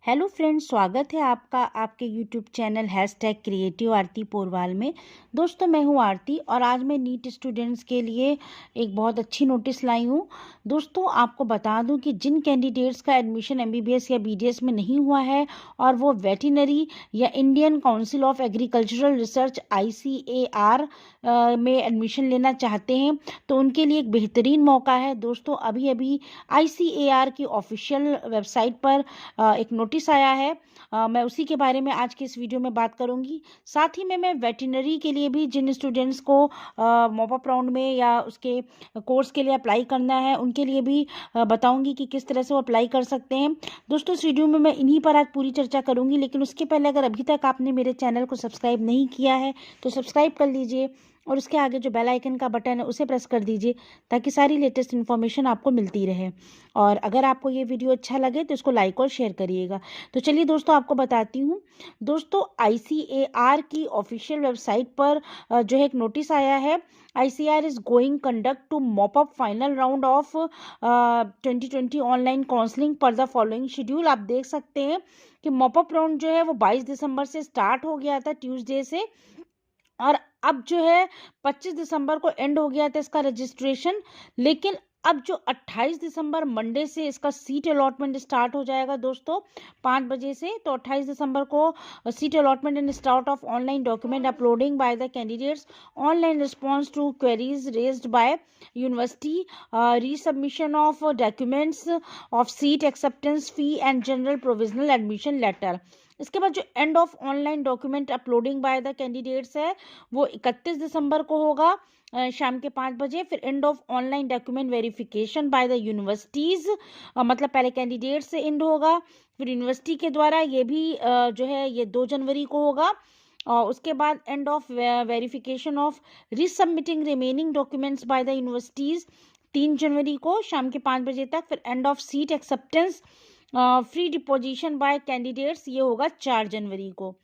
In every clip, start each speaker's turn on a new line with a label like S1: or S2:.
S1: Hello friends, स्वागत है आपका आपके यूट्यूब चैनल #क्रिएटिव आरती पोरवाल में। दोस्तों, मैं हूं आरती और आज मैं नीट स्टूडेंट्स के लिए एक बहुत अच्छी नोटिस लाई हूं। दोस्तों, आपको बता दूं कि जिन कैंडिडेट्स का एडमिशन एमबीबीएस या बीडीएस में नहीं हुआ है और वो वेटरनरी या Indian council of agricultural research ICAR में एडमिशन लेना चाहते हैं, तो उनके लिए एक बेहतरीन मौका है। दोस्तों, अभी अभी ICAR की ऑफिशियल वेबसाइट पर एक नोटिस आया है। मैं उसी के बारे में आज की इस वीडियो में बात करूंगी। साथ ही में मैं वेटरनरी के लिए भी जिन स्टूडेंट्स को मॉपअप राउंड में या उसके कोर्स के लिए अप्लाई करना है, उनके लिए भी बताऊंगी कि किस तरह से वो अप्लाई कर सकते हैं। दोस्तों, इस वीडियो में मैं इन्हीं पर आज पूरी चर्चा करूंगी, लेकिन उसके पहले अगर अभी तक आपने मेरे चैनल को सब्सक्राइब नहीं किया है तो सब्सक्राइब कर लीजिए और उसके आगे जो बेल आइकन का बटन है उसे प्रेस कर दीजिए ताकि सारी लेटेस्ट इन्फॉर्मेशन आपको मिलती रहे। और अगर आपको ये वीडियो अच्छा लगे तो इसको लाइक और शेयर करिएगा। तो चलिए दोस्तों, आपको बताती हूँ। दोस्तों, ICAR की ऑफिशियल वेबसाइट पर जो है एक नोटिस आया है। ICAR is going conduct to mop up final round of 2020 online counselling per the following schedule. आप देख सकते हैं कि मॉप अप राउंड जो है वो 22 दिसंबर से स्टार्ट हो गया था, ट्यूसडे से, और अब जो है 25 दिसंबर को एंड हो गया था इसका रजिस्ट्रेशन। लेकिन अब जो 28 दिसंबर मंडे से इसका सीट अलॉटमेंट स्टार्ट हो जाएगा दोस्तों, 5 बजे से। तो 28 दिसंबर को seat allotment and start of online document uploading by the candidates, online response to queries raised by university, resubmission of documents of seat acceptance fee and general provisional admission letter. इसके बाद जो end of online document uploading by the candidates है वो 31 दिसंबर को होगा शाम के 5 बजे। फिर end of online document verification bye the universities, मतलब पहले कैंडिडेट से एंड होगा, फिर यूनिवर्सिटी के द्वारा ये भी जो है ये 2 जनवरी को होगा। और उसके बाद end of verification of resubmitting remaining documents by the universities 3 जनवरी को शाम के 5 बजे तक। फिर end of seat acceptance free deposition by candidates ये होगा 4 जनवरी को।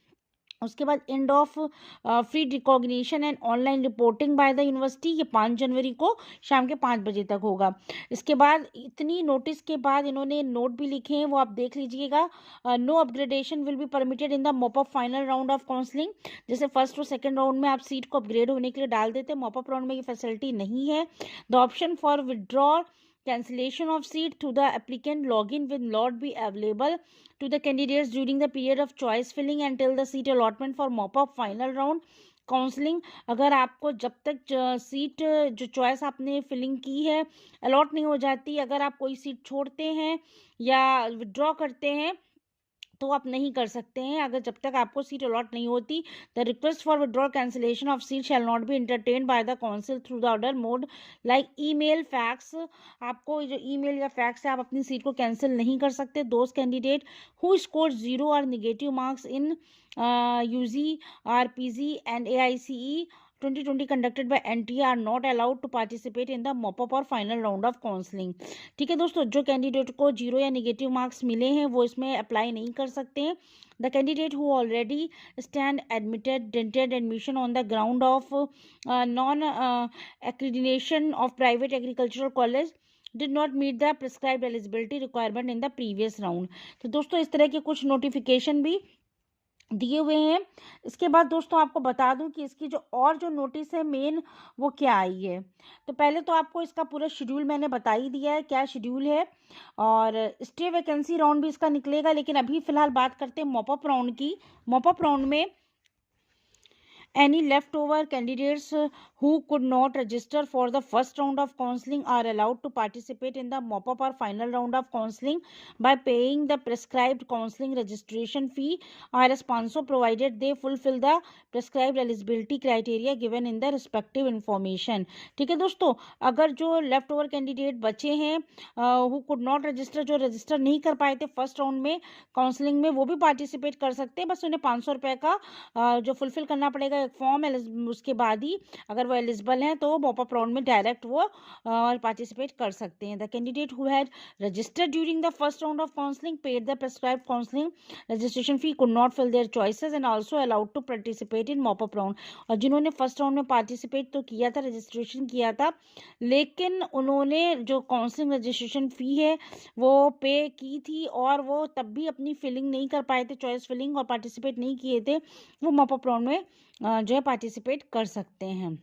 S1: उसके बाद end of free recognition and online reporting by the university ये 5 जनवरी को शाम के 5 बजे तक होगा। इसके बाद इतनी नोटिस के बाद इन्होंने नोट भी लिखे हैं, वो आप देख लीजिएगा। No upgradation will be permitted in the mop up final round of counselling. जैसे फर्स्ट और सेकंड राउंड में आप सीट को अपग्रेड होने के लिए डाल देते, मॉपअप राउंड में ये फैसिलिटी नहीं है। The option for withdraw cancellation of seat through the applicant login will not be available to the candidates during the period of choice filling until the seat allotment for mop-up final round counselling. अगर आपको जब तक seat जो choice आपने filling की है allot नहीं हो जाती, अगर आप कोई सीट छोड़ते हैं या विड्रॉ करते हैं तो आप नहीं कर सकते हैं, अगर जब तक आपको सीट अलॉट नहीं होती। The request for withdrawal cancellation of seat shall not be entertain by the council through the order mode like email fax. आपको जो ईमेल या फैक्स से आप अपनी सीट को कैंसिल नहीं कर सकते। दोस्त कैंडिडेट हु स्कोर 0 और negative marks in UG RPG and AICE 2020 conducted by NTA are not allowed to participate in the mop-up और final round of counseling। ठीक है दोस्तों, जो कैंडिडेट को 0 या नेगेटिव मार्क्स मिले हैं वो इसमें अप्लाई नहीं कर सकते हैं। The candidate who already stand admitted dented admission on the ground of non accreditation of private agricultural college did not meet the prescribed eligibility requirement in the previous round। तो दोस्तों, इस तरह के कुछ नोटिफिकेशन भी दिए हुए हैं। इसके बाद दोस्तों आपको बता दूं कि इसकी जो और जो नोटिस है मेन वो क्या आई है। तो पहले तो आपको इसका पूरा शेड्यूल मैंने बता ही दिया है क्या शेड्यूल है, और स्टे वैकेंसी राउंड भी इसका निकलेगा। लेकिन अभी फिलहाल बात करते हैं मॉपअप राउंड की। मॉपअप राउंड में any leftover candidates who could not register for the first round of counseling are allowed to participate in the mop-up or final round of counseling by paying the prescribed counseling registration fee Rs 500 provided they fulfill the prescribed eligibility criteria given in the respective information। ठीक है दोस्तों, अगर जो left over candidate बचे हैं who could not register, जो register नहीं कर पाए थे फर्स्ट राउंड में काउंसलिंग में, वो भी पार्टिसिपेट कर सकते हैं। बस उन्हें 500 रुपये का जो फुलफिल करना पड़ेगा फॉर्म उसके बाद ही अगर वो एलिजिबल हैं तो मॉप अप राउंड में डायरेक्ट वो पार्टिसिपेट कर सकते हैं। The candidate who had registered during the first round of counselling paid the prescribed counselling registration fee could not fill their choices and also allowed to participate in mop up round. और जिन्होंने first round में participate तो किया था, registration किया था, लेकिन उन्होंने जो काउंसलिंग रजिस्ट्रेशन फ़ी है वो पे की थी और वो तब भी अपनी फिलिंग नहीं कर पाए थे, चॉइस फिलिंग, और पार्टिसिपेट नहीं किए थे, वो मॉप अप राउंड में जो है पार्टिसिपेट कर सकते हैं।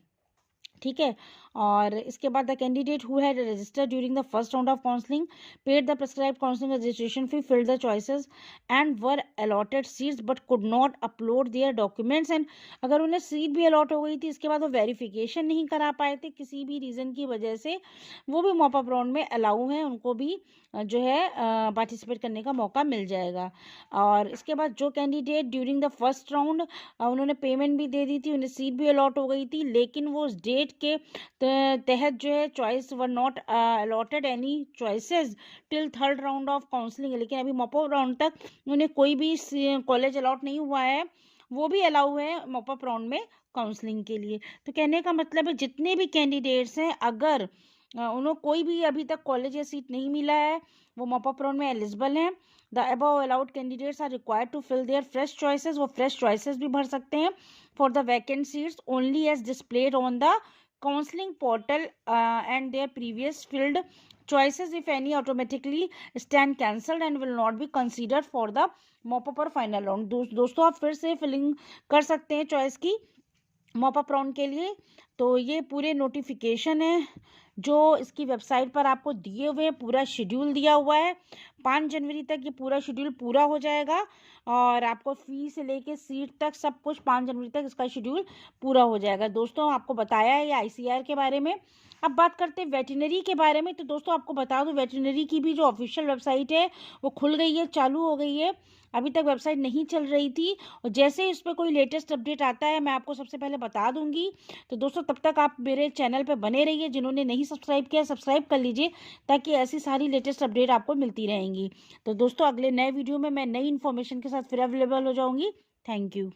S1: ठीक है। और इसके बाद the candidate who had registered during the first round of counselling paid the prescribed counselling registration fee filled the choices and were allotted seats but could not upload their documents. And अगर उन्हें seat भी allot हो गई थी, इसके बाद वो verification नहीं करा पाए थे किसी भी रीज़न की वजह से, वो भी मॉप अप राउंड में अलाउ हैं, उनको भी जो है पार्टिसिपेट करने का मौका मिल जाएगा। और इसके बाद जो candidate during the first round उन्होंने पेमेंट भी दे दी थी, उन्हें सीट भी अलॉट हो गई थी, लेकिन वो उस डेट के तहत जो है choice were not allotted any choices till third round of counselling, लेकिन अभी मॉप अप राउंड तक उन्हें कोई भी कॉलेज अलॉट नहीं हुआ है, वो भी अलाउ है मॉप अप राउंड में काउंसलिंग के लिए। तो कहने का मतलब है जितने भी कैंडिडेट्स हैं, अगर उन्हें कोई भी अभी तक कॉलेज या सीट नहीं मिला है, वो मॉप अप राउंड में एलिजिबल हैं। The above allowed candidates are required to fill their fresh choices, वो फ्रेश चॉइसेस भी भर सकते हैं for the vacant seats only as displayed on the counselling portal and their previous filled choices if any automatically stand cancelled and will not be considered for the mop up और final round. दोस्तों आप फिर से filling कर सकते हैं choice की mop up round के लिए। तो ये पूरे नोटिफिकेशन है जो इसकी वेबसाइट पर आपको दिए हुए, पूरा शेड्यूल दिया हुआ है। 5 जनवरी तक ये पूरा शेड्यूल पूरा हो जाएगा और आपको फ़ी से लेके सीट तक सब कुछ 5 जनवरी तक इसका शेड्यूल पूरा हो जाएगा। दोस्तों आपको बताया है ये ICAR के बारे में। अब बात करते हैं वेटरनरी के बारे में। तो दोस्तों आपको बता दूं, वेटरनरी की भी जो ऑफिशियल वेबसाइट है वो खुल गई है, चालू हो गई है। अभी तक वेबसाइट नहीं चल रही थी, और जैसे ही इस पर कोई लेटेस्ट अपडेट आता है मैं आपको सबसे पहले बता दूंगी। तो दोस्तों तब तक आप मेरे चैनल पे बने रहिए, जिन्होंने नहीं सब्सक्राइब किया सब्सक्राइब कर लीजिए, ताकि ऐसी सारी लेटेस्ट अपडेट आपको मिलती रहेंगी। तो दोस्तों अगले नए वीडियो में मैं नई इन्फॉर्मेशन के साथ फिर अवेलेबल हो जाऊंगी। Thank you.